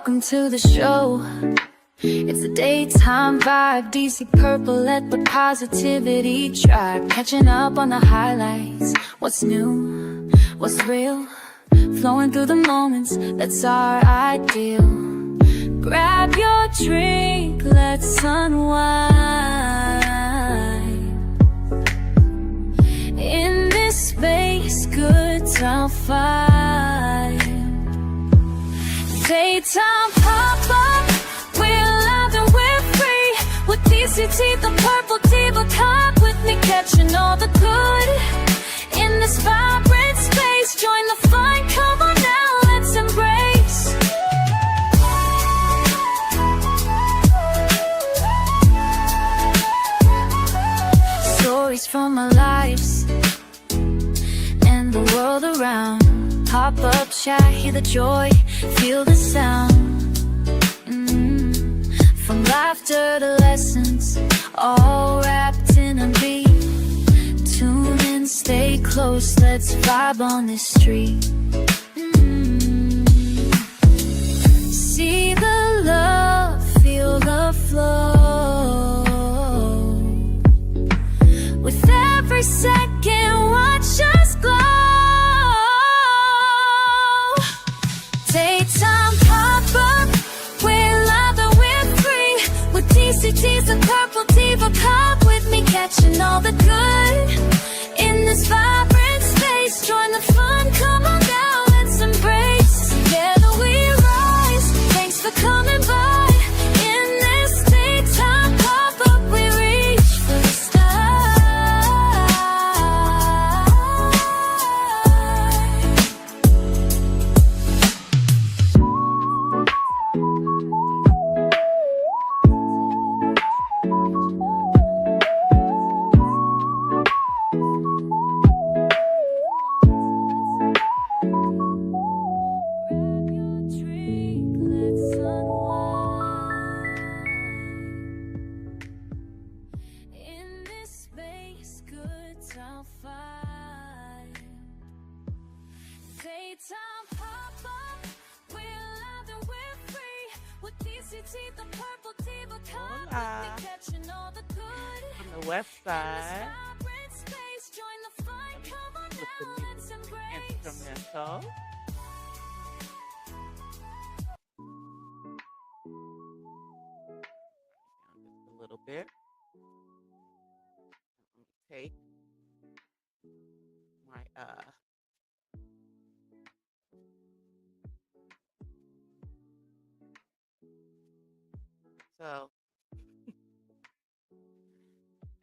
Welcome to the show. It's a daytime vibe, DC purple, let the positivity drive. Catching up on the highlights, what's new, what's real. Flowing through the moments, that's our ideal. Grab your drink, let's unwind. In this space, good time find. Daytime pop-up, we're loud and we're free. With DCT, the purple diva, cup with me, catching all the good. In this vibrant space, join the fun, come on now, let's embrace. Stories from our lives and the world around. Pop-up chat, hear the joy, feel the sound. From laughter to lessons, all wrapped in a beat. Tune in, stay close, let's vibe on this street. See the love, feel the flow. With every second, watch us glow. Daytime pop-up, we're live and we're free. With DCT's a purple diva, cup with me, catching all the good. In this vibrant space, join the fun, come on now, let's embrace. Together we rise, thanks for coming by. In this daytime pop-up, we reach for the stars. Daytime pop-up, we're loud and we're free. With DCT, the purple diva, cup with me, catching all the good. On the west side, Vibrant space, join the fun, come on with now, the let's embrace. instrumental. Down just a little bit. Let me take my so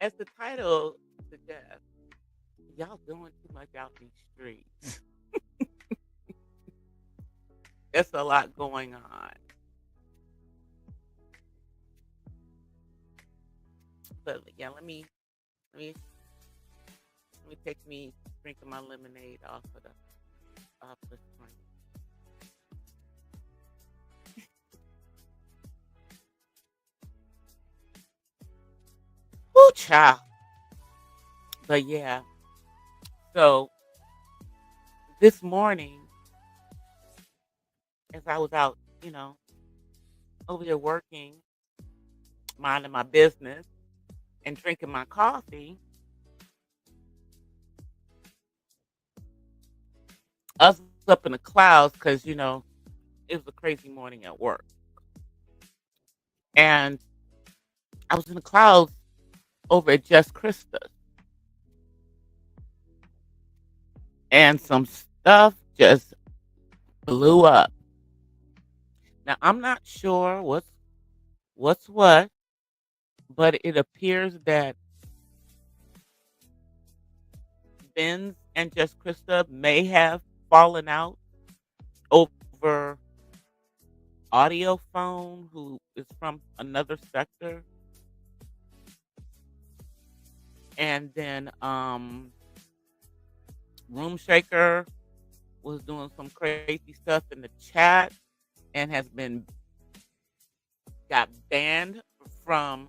as the title suggests, y'all doing too much out these streets. There's a lot going on. But yeah, let me take me drinking my lemonade off the screen. Woo, child. But yeah, so this morning, as I was out, over here working, minding my business, and drinking my coffee, I was up in the clouds because, it was a crazy morning at work. And I was in the clouds over at Just Krista's. And some stuff just blew up. Now, I'm not sure what's what, but it appears that Benz and Just Krista may have fallen out over audio phone, who is from another sector. And then Room Shaker was doing some crazy stuff in the chat and got banned from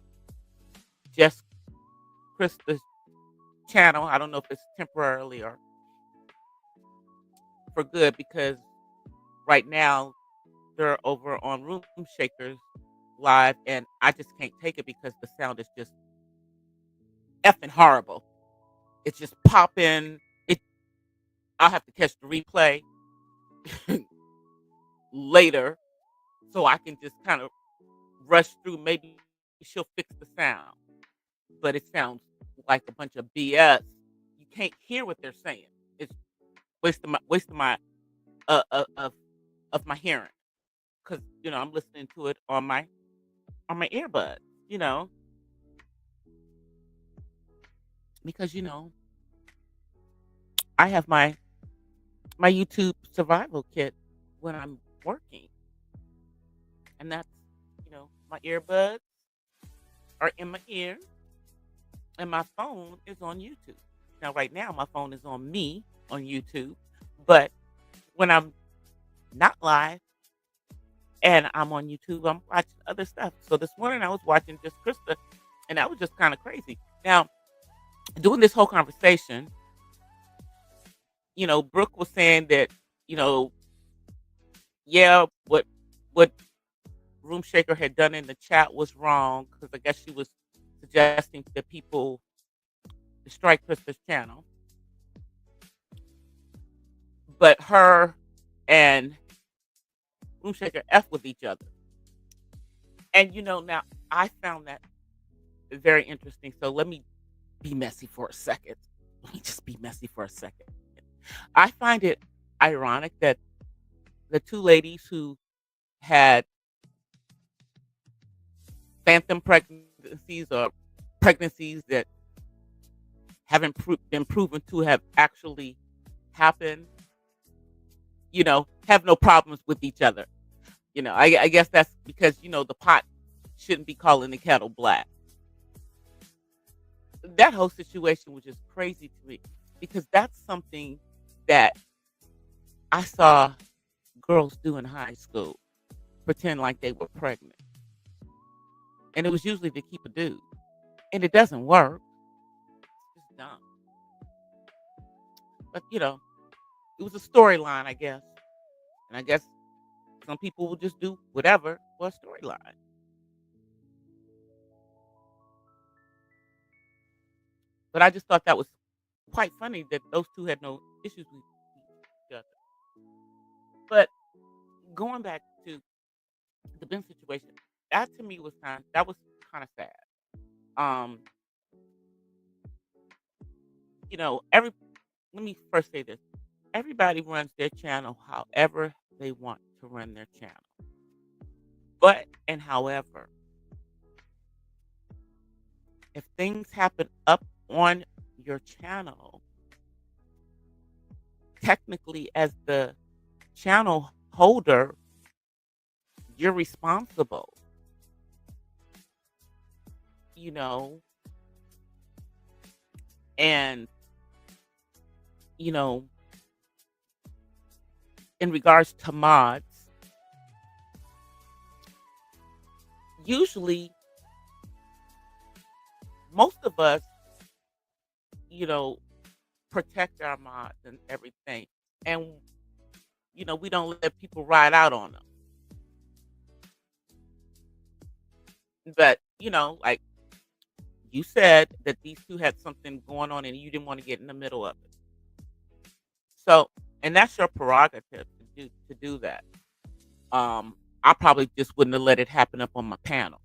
Just Krista's channel. I don't know if it's temporarily or for good, because right now sister over on Room Shakers live, and I just can't take it because the sound is just effing horrible. It's just popping. It I'll have to catch the replay later so I can just kind of rush through. Maybe she'll fix the sound, but it sounds like a bunch of BS. You can't hear what they're saying. It's wasting my uh, uh of my hearing because I'm listening to it on my earbuds. You know because I have my YouTube survival kit when I'm working, and that's my earbuds are in my ear, and my phone is on YouTube. Now, right now, my phone is on me on YouTube, but when I'm not live and I'm on YouTube, I'm watching other stuff. So this morning, I was watching just Krista, and that was just kind of crazy. Now, doing this whole conversation, Brooke was saying that, you know, yeah, what Room Shaker had done in the chat was wrong because I guess she was suggesting that people strike Krista's channel, but her and Room Shaker F with each other. And now I found that very interesting. So let me be messy for a second. Let me just be messy for a second. I find it ironic that the two ladies who had phantom pregnancies or pregnancies that haven't been proven to have actually happened, have no problems with each other. I guess that's because, the pot shouldn't be calling the kettle black. That whole situation was just crazy to me because that's something that I saw girls do in high school, pretend like they were pregnant. And it was usually to keep a dude. And it doesn't work. It's just dumb. But, it was a storyline, I guess. And I guess some people will just do whatever for a storyline. But I just thought that was quite funny that those two had no issues with each other. But going back to the Ben situation, that to me was kind of sad. Um, every let me first say this. Everybody runs their channel however they want to run their channel. But and however, if things happen up on your channel, technically as the channel holder, you're responsible. You know, and you know, in regards to mods, usually most of us, you know, protect our mods and everything. And, we don't let people ride out on them. But, like you said that these two had something going on and you didn't want to get in the middle of it. So, and that's your prerogative to do that. I probably just wouldn't have let it happen up on my panel.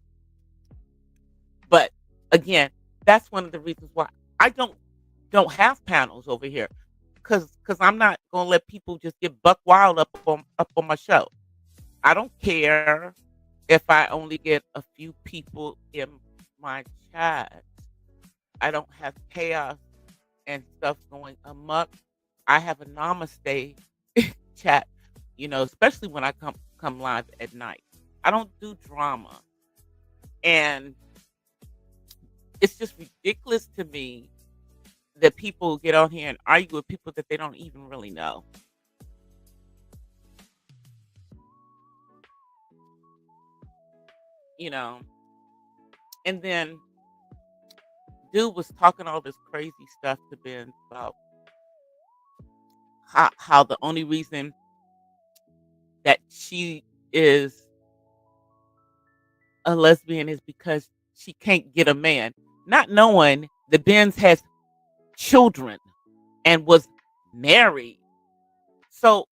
But again, that's one of the reasons why I don't have panels over here, because I'm not gonna let people just get buck wild up on my show. I don't care if I only get a few people in my chat. I don't have chaos and stuff going amok. I have a namaste chat, especially when I come live at night. I don't do drama. And it's just ridiculous to me that people get on here and argue with people that they don't even really know. You know, and then dude was talking all this crazy stuff to Ben about how the only reason that she is a lesbian is because she can't get a man, not knowing that Benz has children and was married. So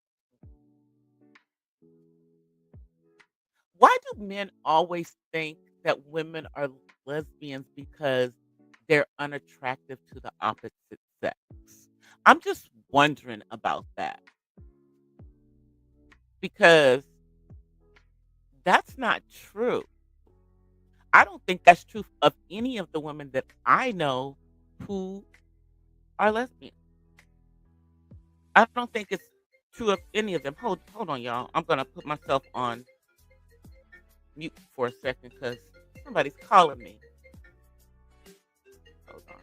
why do men always think that women are lesbians because they're unattractive to the opposite sex? I'm just wondering about that because that's not true. I don't think that's true of any of the women that I know who are lesbians. I don't think it's true of any of them. Hold on, y'all. I'm gonna put myself on mute for a second because somebody's calling me. Hold on.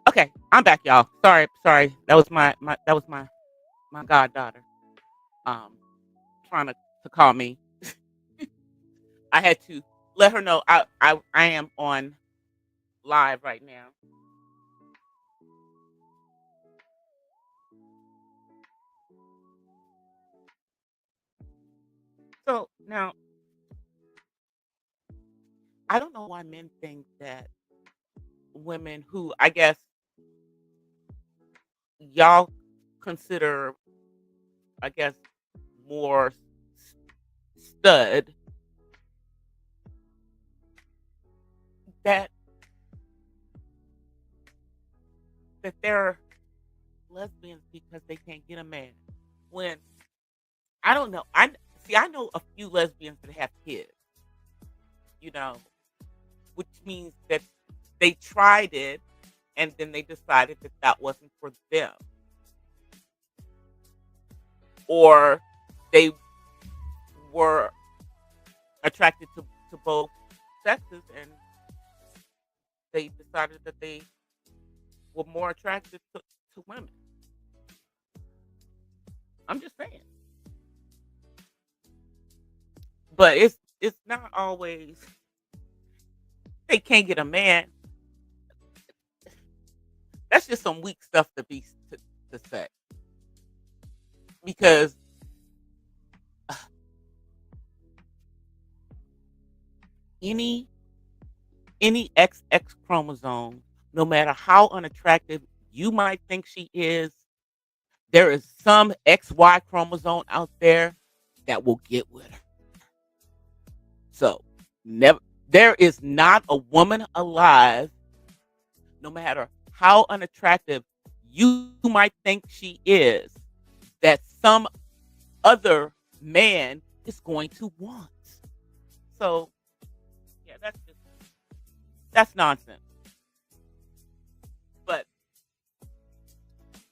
Okay, I'm back, y'all. Sorry. That was my goddaughter. Um, trying to call me. I had to let her know I am on live right now. So now I don't know why men think that women who I guess y'all consider I guess more stud that they're lesbians because they can't get a man. When I don't know, I know a few lesbians that have kids, you know, which means that they tried it and then they decided that that wasn't for them, or they were attracted to both sexes and they decided that they were more attracted to women. I'm just saying, but it's not always they can't get a man. That's just some weak stuff to say because any XX chromosome, no matter how unattractive you might think she is, there is some XY chromosome out there that will get with her. So never there is not a woman alive, no matter how unattractive you might think she is, that some other man is going to want. So yeah, that's nonsense. But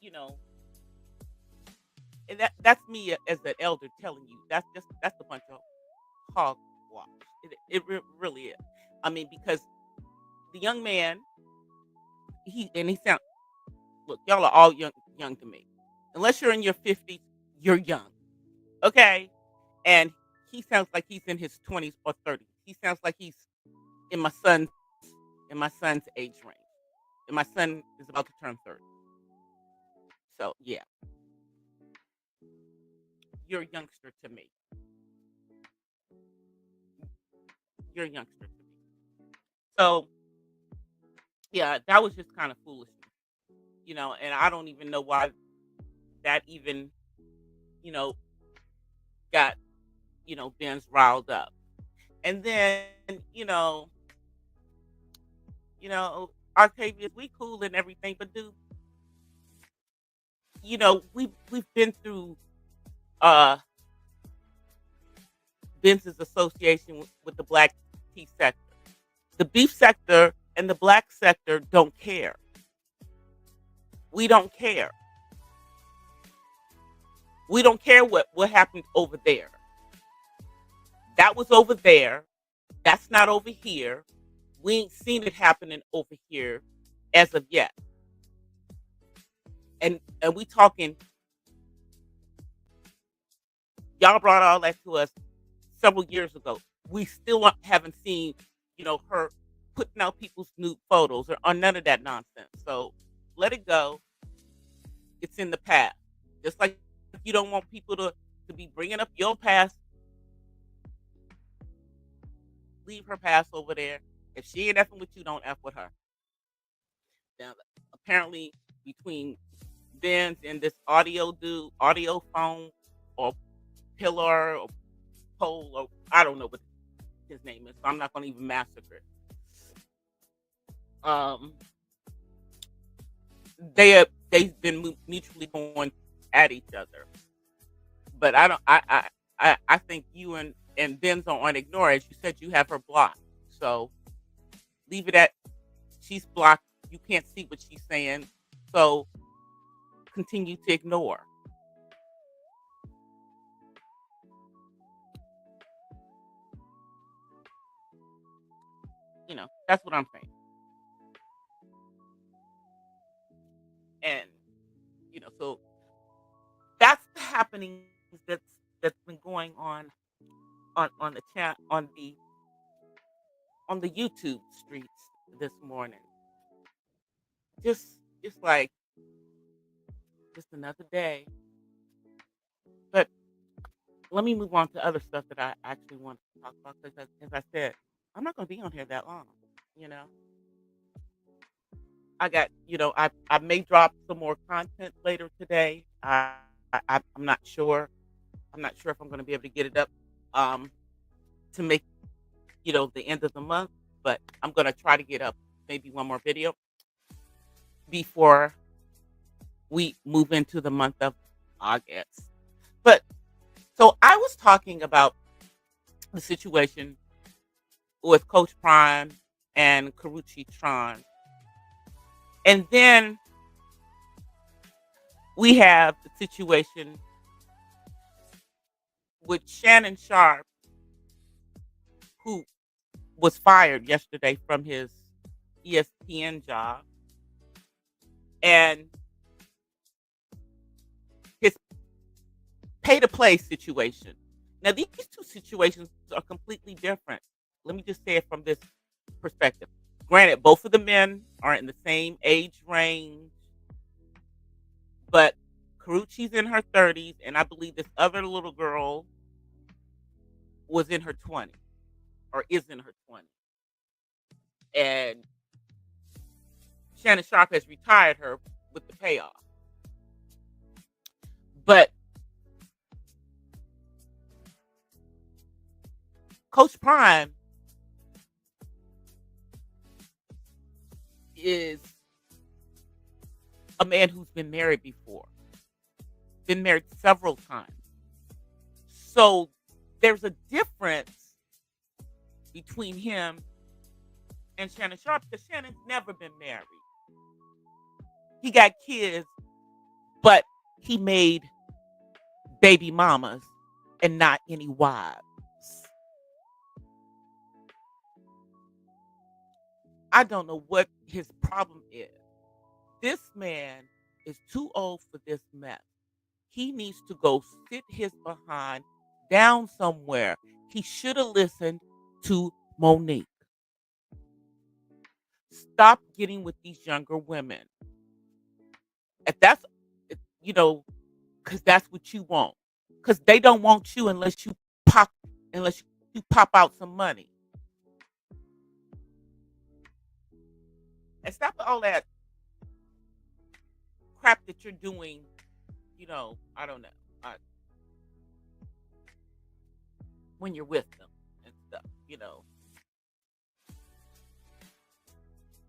you know, and that's me as an elder telling you that's a bunch of hogwash. Really is. I mean, because the young man, he sound look, y'all are all young to me. Unless you're in your 50s, you're young. Okay? And he sounds like he's in his 20s or 30s. He sounds like he's in my son's in my son's age range. And my son is about to turn 30. So yeah, you're a youngster to me. You're a youngster to me. So yeah, that was just kind of foolishness, and I don't even know why that even, you know, got, Ben's riled up. And then, Octavius, we cool and everything, but dude, we've been through uh Ben's association with the black tea sector. The beef sector and the black sector don't care. We don't care. We don't care what happened over there. That was over there. That's not over here. We ain't seen it happening over here as of yet. And we talking, y'all brought all that to us several years ago. We still haven't seen, her putting out people's nude photos or none of that nonsense. So let it go. It's in the past. Just like you don't want people to be bringing up your past, leave her past over there. If she ain't effing with you, don't F with her. Now, apparently, between Ben's and this audio phone or pillar or pole, or I don't know what his name is, so I'm not going to even massacre it. Um, they've been mutually going at each other, but I don't. I think you and Ben's on ignore. As you said, you have her blocked, so leave it at she's blocked. You can't see what she's saying, so continue to ignore. That's what I'm saying. And so that's the happenings that's been going on the chat on the YouTube streets this morning. Just just like just another day. But let me move on to other stuff that I actually want to talk about because, as I said, I'm not going to be on here that long. You know, I got I may drop some more content later today. I'm not sure. I'm not sure if I'm going to be able to get it up um to make the end of the month, but I'm going to try to get up maybe one more video before we move into the month of August. But so I was talking about the situation with Coach Prime and Karuchi Tron. And then we have the situation with Shannon Sharp, who was fired yesterday from his ESPN job, and his pay to play situation. Now, these two situations are completely different. Let me just say it from this perspective. Granted, both of the men are in the same age range, but Karuchi's in her 30s, and I believe this other little girl was in her 20s or is in her 20s. And Shannon Sharp has retired her with the payoff. But Coach Prime is a man who's been married before, been married several times. So there's a difference between him and Shannon Sharp because Shannon's never been married. He got kids, but he made baby mamas and not any wives. I don't know what his problem is. This man is too old for this mess. He needs to go sit his behind down somewhere. He should have listened to Monique. Stop getting with these younger women. If that's, you know, because that's what you want. Because they don't want you pop, unless you pop out some money. And stop all that crap that you're doing. I don't know. Uh, when you're with them and stuff.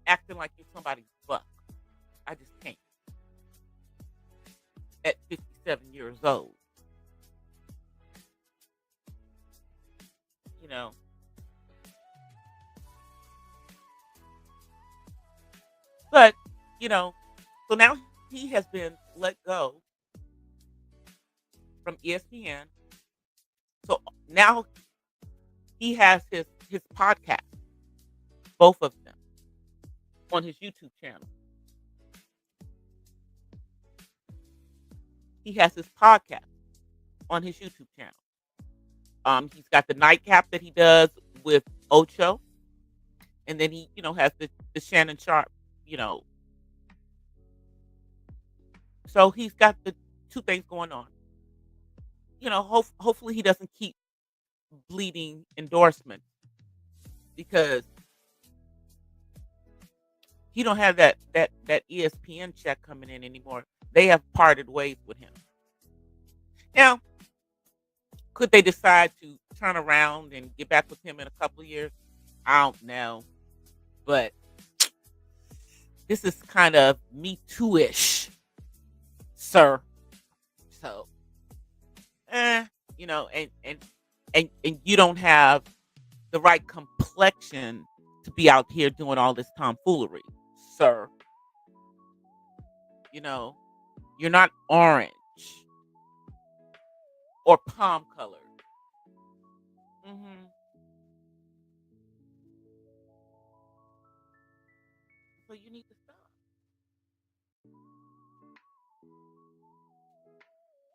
Acting like you're somebody's buck. I just can't. At 57 years old, you know. But, so now he has been let go from ESPN. So now he has his podcast, both of them, on his YouTube channel. He has his podcast on his YouTube channel. He's got the nightcap that he does with Ocho, and then he, has the Shannon Sharp, you know. So he's got the two things going on. Hopefully he doesn't keep bleeding endorsements because he don't have that ESPN check coming in anymore. They have parted ways with him. Now, could they decide to turn around and get back with him in a couple of years? I don't know. But this is kind of Me Too-ish, sir. So, and you don't have the right complexion to be out here doing all this tomfoolery, sir. You're not orange or palm colored. hmm So you need to stop.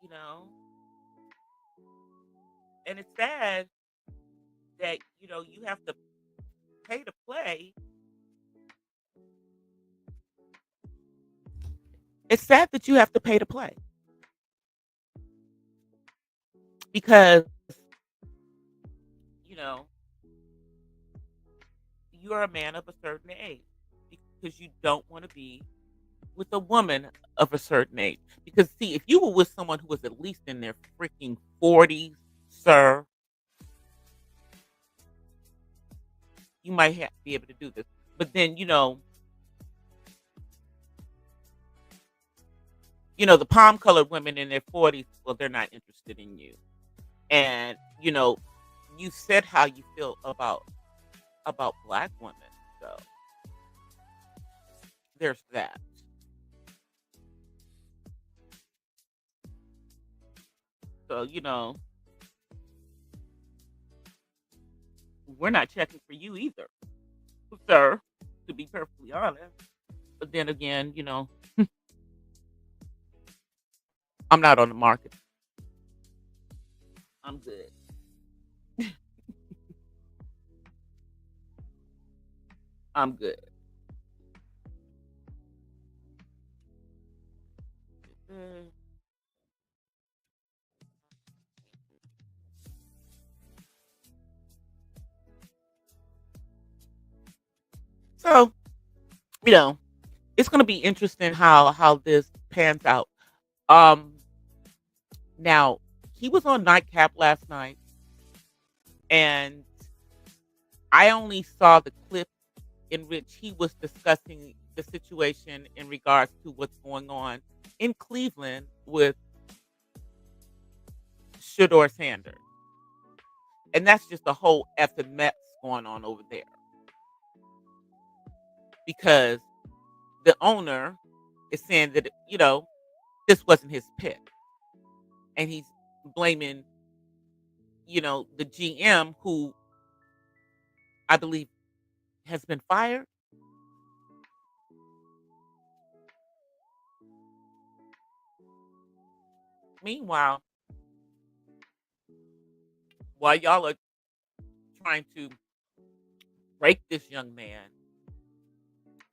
You know, and it's sad that you have to pay to play. It's sad that you have to pay to play because you know you're a man of a certain age because you don't want to be with a woman of a certain age. Because see, if you were with someone who was at least in their freaking 40s, sir, you might be able to do this. But then the palm colored women in their 40s, well, they're not interested in you. And you said how you feel about black women, so there's that. So we're not checking for you either, sir, to be perfectly honest. But then again, I'm not on the market. I'm good. I'm good. Mm. So you know, it's going to be interesting how this pans out. Um, Now he was on Nightcap last night, and I only saw the clip in which he was discussing the situation in regards to what's going on in Cleveland with Shador Sanders, and that's just a whole effing mess going on over there because the owner is saying that this wasn't his pick, and he's blaming the GM who I believe has been fired. Meanwhile, while y'all are trying to break this young man,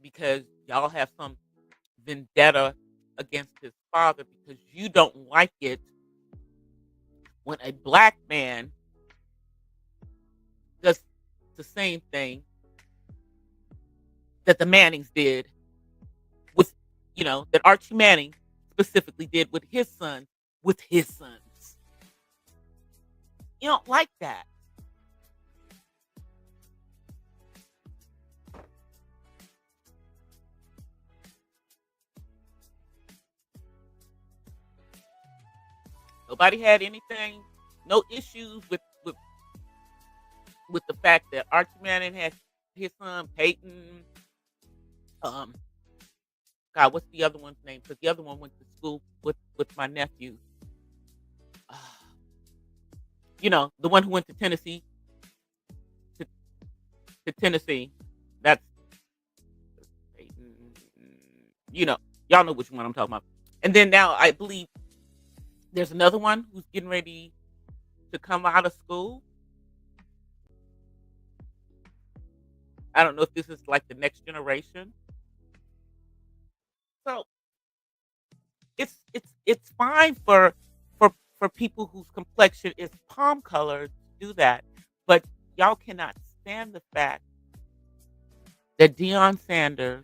because y'all have some vendetta against his father because you don't like it when a black man does the same thing that the Mannings did with, that Archie Manning specifically did with his son, with his sons. You don't like that. Nobody had anything, no issues with the fact that Archie Manning had his son Peyton. Um, God, what's the other one's name? Because the other one went to school with my nephew. The one who went to Tennessee, to, to Tennessee. That's you know, y'all know which one I'm talking about. And then now I believe there's another one who's getting ready to come out of school. I don't know if this is like the next generation. So it's fine for people whose complexion is palm colored to do that, but y'all cannot stand the fact that Deion Sanders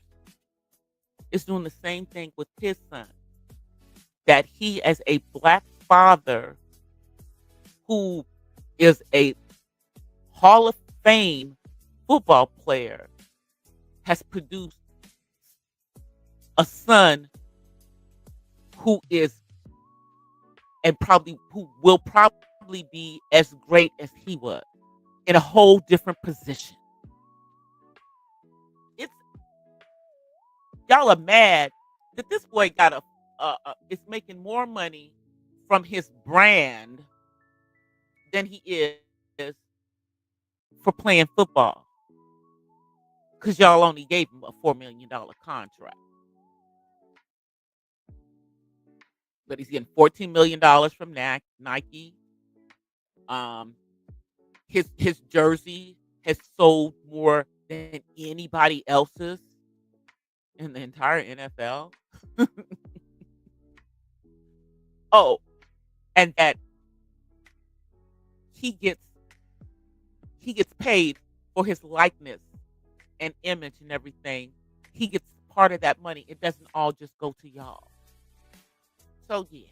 is doing the same thing with his son. That he, as a black father who is a Hall of Fame football player, has produced a son who is and probably who will probably be as great as he was in a whole different position. It's y'all are mad that this boy got is making more money from his brand than he is for playing football because y'all only gave him a $4 million contract, but he's getting $14 million from Nike. Um, his jersey has sold more than anybody else's in the entire NFL. Oh, and that he gets he gets paid for his likeness and image and everything. He gets part of that money. It doesn't all just go to y'all. So yeah,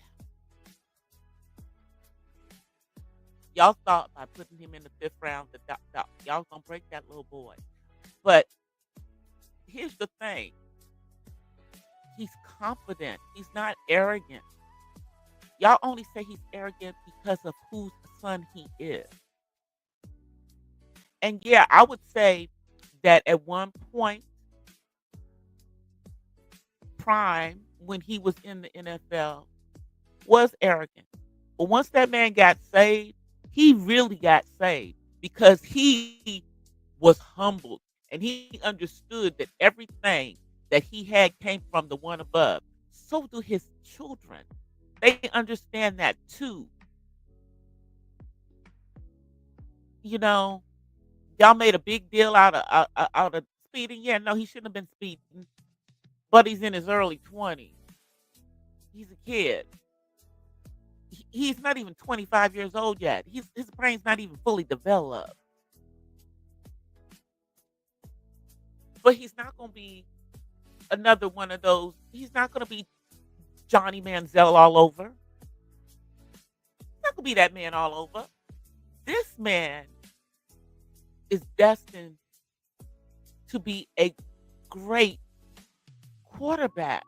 y'all thought by putting him in the fifth round that y'all gonna break that little boy. But here's the thing: he's confident. He's not arrogant. Y'all only say he's arrogant because of whose son he is. And yeah, I would say that at one point, Prime, when he was in the NFL, was arrogant. But once that man got saved, he really got saved because he was humbled and he understood that everything that he had came from the one above. So do his children. They understand that too. You know, y'all made a big deal out of speeding. Yeah, no, he shouldn't have been speeding, but he's in his early 20s. He's a kid. He's not even 25 years old yet. His brain's not even fully developed. But he's not going to be another one of those. He's not going to be Johnny Manziel all over. He's not going to be that man all over. This man is destined to be a great quarterback.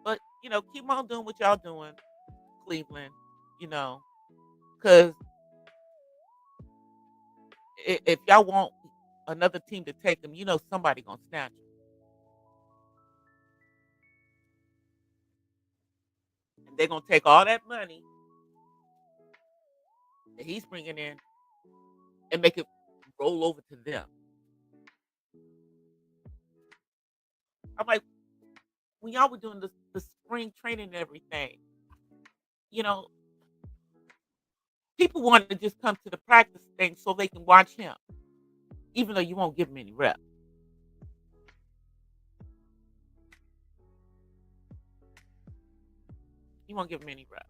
But, keep on doing what y'all doing, Cleveland, you know, because if y'all want another team to take them, somebody going to snatch them. And they're going to take all that money that he's bringing in and make it roll over to them. I'm like, when y'all were doing the spring training and everything, you know, people wanted to just come to the practice thing so they can watch him. even though you won't give them any reps. You won't give them any reps.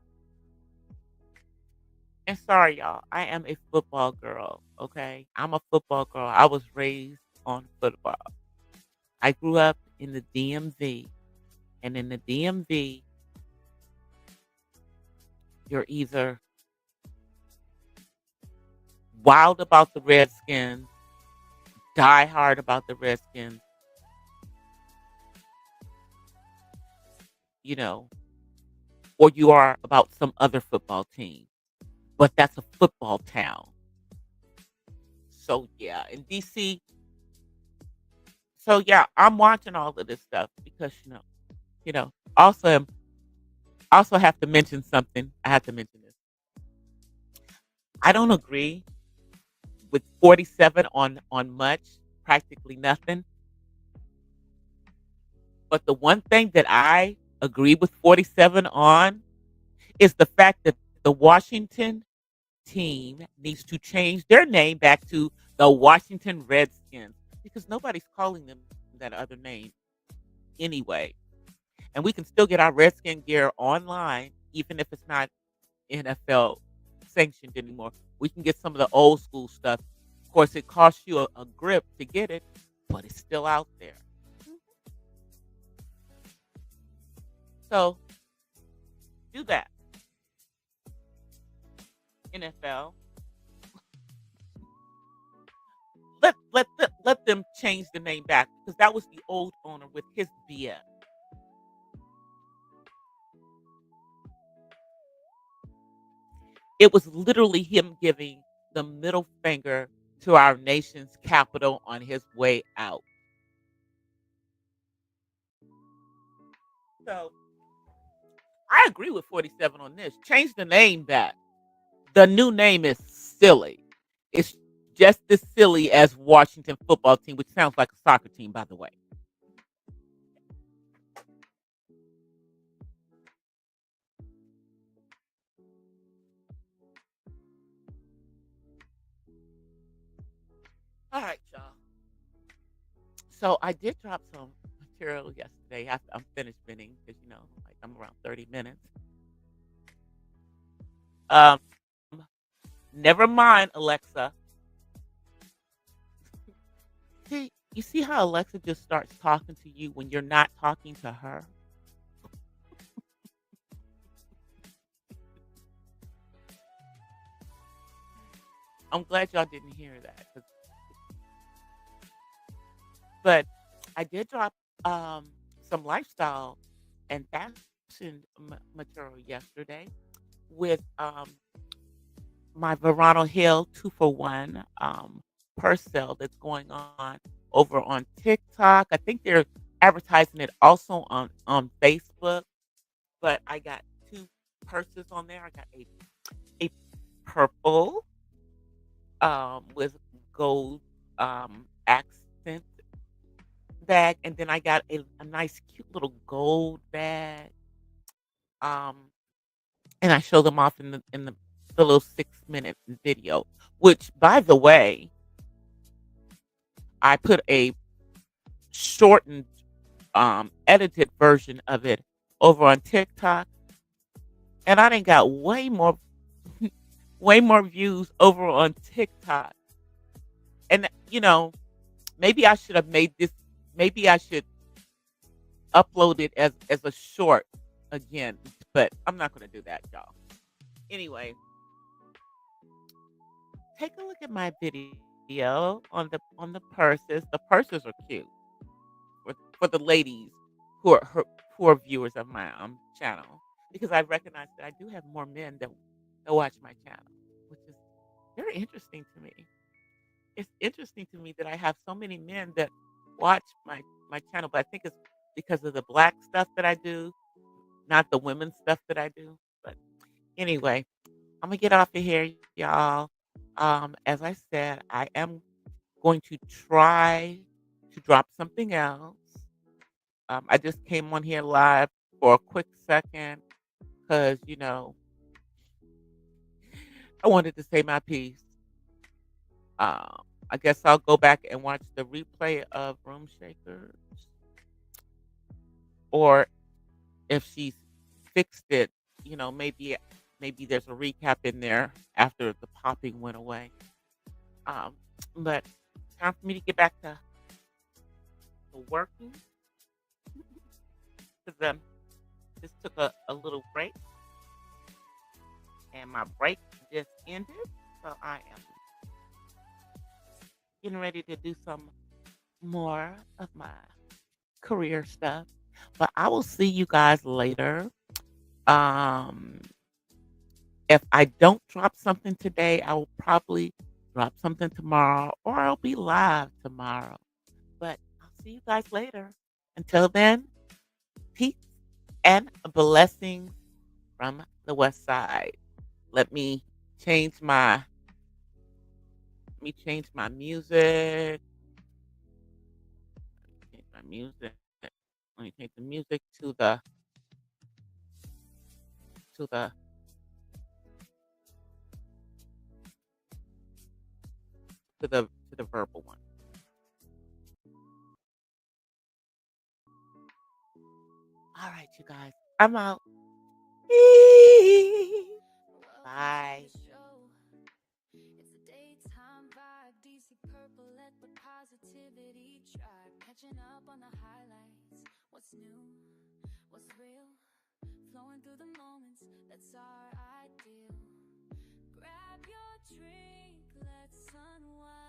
And sorry, y'all, I am a football girl. Okay, I'm a football girl. I was raised on football. I grew up in the DMV, and in the DMV, you're either wild about the Redskins, die hard about the Redskins, you know, or you are about some other football team. But that's a football town. So yeah, in DC. So yeah, I'm watching all of this stuff because Also, also have to mention something. I have to mention this. I don't agree with 47 on much, practically nothing. But the one thing that I agree with 47 on is the fact that the Washington team needs to change their name back to the Washington Redskins because nobody's calling them that other name anyway. And we can still get our Redskin gear online, even if it's not NFL sanctioned anymore. We can get some of the old school stuff. Of course, it costs you a grip to get it, but it's still out there. So do that, NFL. Let them change the name back because that was the old owner with his BS. It was literally him giving the middle finger to our nation's capital on his way out. So I agree with 47 on this. Change the name back. The new name is silly. It's just as silly as Washington football team, which sounds like a soccer team, by the way. All right, y'all. So I did drop some material yesterday after I'm finished spinning because like I'm around 30 minutes. Um, never mind, Alexa. See, you see how Alexa just starts talking to you when you're not talking to her? I'm glad y'all didn't hear that. But I did drop some lifestyle and fashion material yesterday with my Verano Hill 2 for 1 purse sale that's going on over on TikTok. I think they're advertising it also on Facebook. But I got two purses on there. I got a purple with gold accent bag, and then I got a nice, cute little gold bag. Um, and I show them off in the little 6 minute video. Which, by the way, I put a shortened, edited version of it over on TikTok, and I done got way more views over on TikTok. And maybe I should have made this. Maybe I should upload it as a short again, but I'm not going to do that, y'all. Anyway, take a look at my video on the purses. The purses are cute for the ladies who are viewers of my channel because I recognize that I do have more men that watch my channel, which is very interesting to me. It's interesting to me that I have so many men that watch my channel, but I think it's because of the black stuff that I do, not the women's stuff that I do. But anyway, I'm gonna get off of here, y'all. As I said, I am going to try to drop something else. I just came on here live for a quick second because I wanted to say my piece. I guess I'll go back and watch the replay of Room Shakers, or if she's fixed it, maybe there's a recap in there after the popping went away. Um, but time for me to get back to working because just took a little break, and my break just ended, so I am getting ready to do some more of my career stuff. But I will see you guys later. Um, if I don't drop something today, I will probably drop something tomorrow, or I'll be live tomorrow. But I'll see you guys later. Until then, peace and blessings from the West Side. Let me change my music. Change my music. Let me change the music to the to the verbal one. All right, you guys. I'm out. Welcome to Bye. the show. It's a daytime vibe, DC purple, let the positivity drive. Catching up on the highlights, what's new, what's real, flowing through the moments, that's our ideal. Grab your drink, let's unwind.